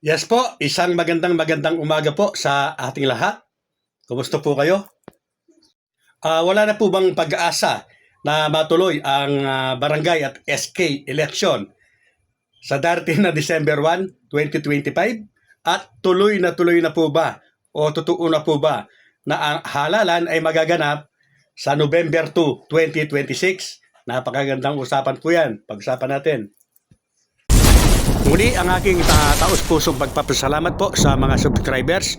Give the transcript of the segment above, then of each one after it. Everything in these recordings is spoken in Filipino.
Yes po, isang magandang umaga po sa ating lahat. Kumusta po kayo? Wala na po bang pag-asa na matuloy ang barangay at SK election sa darating na December 1, 2025? At tuloy na po ba o totoo na po ba na ang halalan ay magaganap sa November 2, 2026? Napakagandang usapan po yan. Pag-usapan natin. Muli ang aking taos-pusong pagpapasalamat po sa mga subscribers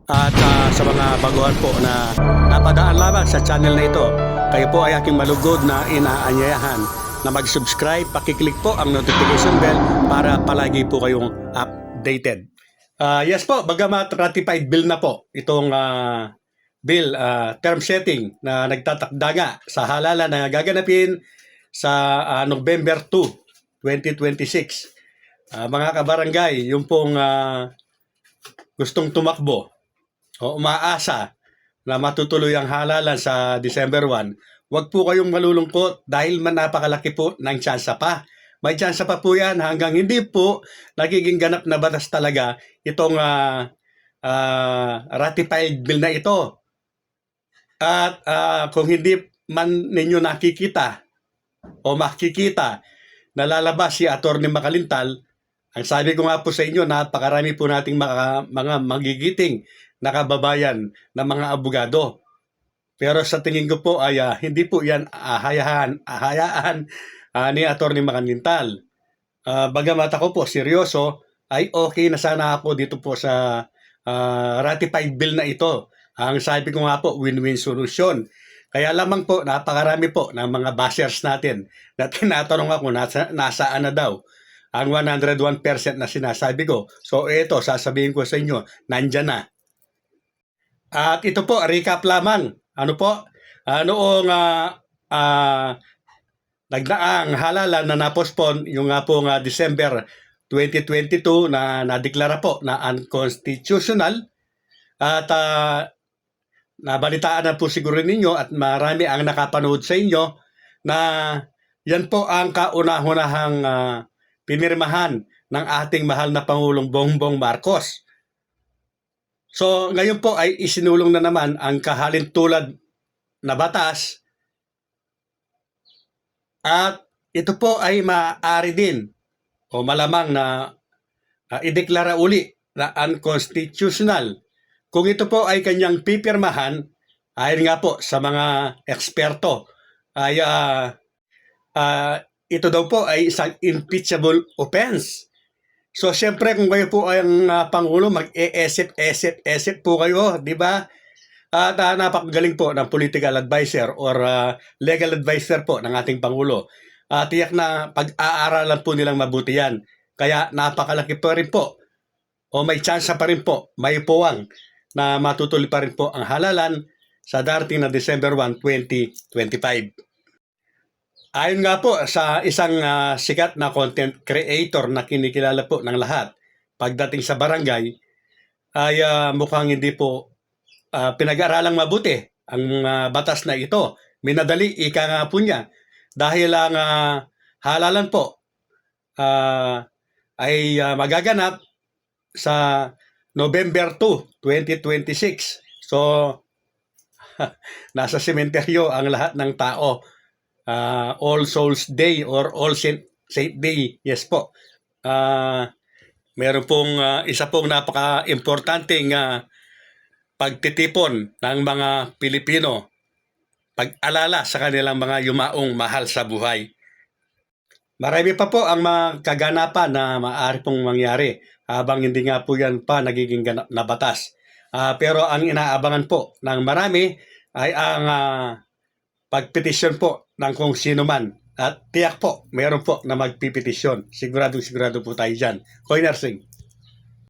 at sa mga baguhan po na napadaan lamang sa channel na ito. Kayo po ay aking malugod na inaanyayahan na mag-subscribe, pakiclick po ang notification bell para palagi po kayong updated. Yes po, bagamat ratified bill na po itong bill, term setting na nagtatakda nga sa halalan na gaganapin sa November 2, 2026. Mga kabarangay, yung pong gustong tumakbo o umaasa na matutuloy ang halalan sa December 1, wag po kayong malulungkot dahil napakalaki po ng tsansa pa. May tsansa pa po yan hanggang hindi po nagiging ganap na batas talaga itong ratified bill na ito. At kung hindi man ninyo nakikita o makikita na lalabas si Atty. Makalintal, ang sabi ko nga po sa inyo, napakarami po nating mga magigiting na kababayan na mga abogado. Pero sa tingin ko po ay hindi po yan hayaan ni Atty. Makalintal. Bagamat ako po seryoso, ay okay na sana ako dito po sa ratified bill na ito. Ang sabi ko nga po, win-win solution. Kaya lamang po, napakarami po ng mga bashers natin na tinatanong ako nasaan na daw ang 101% na sinasabi ko. So ito, sasabihin ko sa inyo, nandyan na. At ito po, recap lamang. Ano po? Noong nagdaang halalan na napospon, yung nga po December 2022 na nadeklara po na unconstitutional. At nabalitaan na po siguro ninyo at marami ang nakapanood sa inyo na yan po ang kauna-hunahang pinirmahan ng ating mahal na Pangulong Bongbong Marcos. So ngayon po ay isinulong na naman ang kahalintulad na batas at ito po ay maaari din o malamang na ideklara uli na unconstitutional. Kung ito po ay kanyang pipirmahan, ayon nga po sa mga eksperto, ay ito daw po ay isang impeachable offense. So siyempre kung kayo po ay ang Pangulo, mag-esip po kayo, di ba? At napakagaling po ng political advisor or legal advisor po ng ating Pangulo. Tiyak na pag-aaralan po nilang mabuti yan. Kaya napakalaki pa rin po o may chance pa rin po, may puwang na matutuloy pa rin po ang halalan sa darating na December 1, 2025. Ayon nga po sa isang sikat na content creator na kinikilala po ng lahat, pagdating sa barangay, ay mukhang hindi po pinag-aralang mabuti ang batas na ito. Minadali, ika nga po niya. Dahil ang halalan po ay magaganap sa November 2, 2026. So, nasa sementeryo ang lahat ng tao. All Souls Day or All Saint Day. Yes po. Meron pong isa pong napaka-importanteng pagtitipon ng mga Pilipino, pag-alala sa kanilang mga yumaong mahal sa buhay. Marami pa po ang mga kaganapan na maaari pong mangyari habang hindi nga po yan pa nagiging ganap na batas. Pero ang inaabangan po ng marami ay ang pagpetisyon po ng kung sino man. At tiyak po, meron po na magpipetisyon. Sigurado po tayo dyan. Hoy Nursing.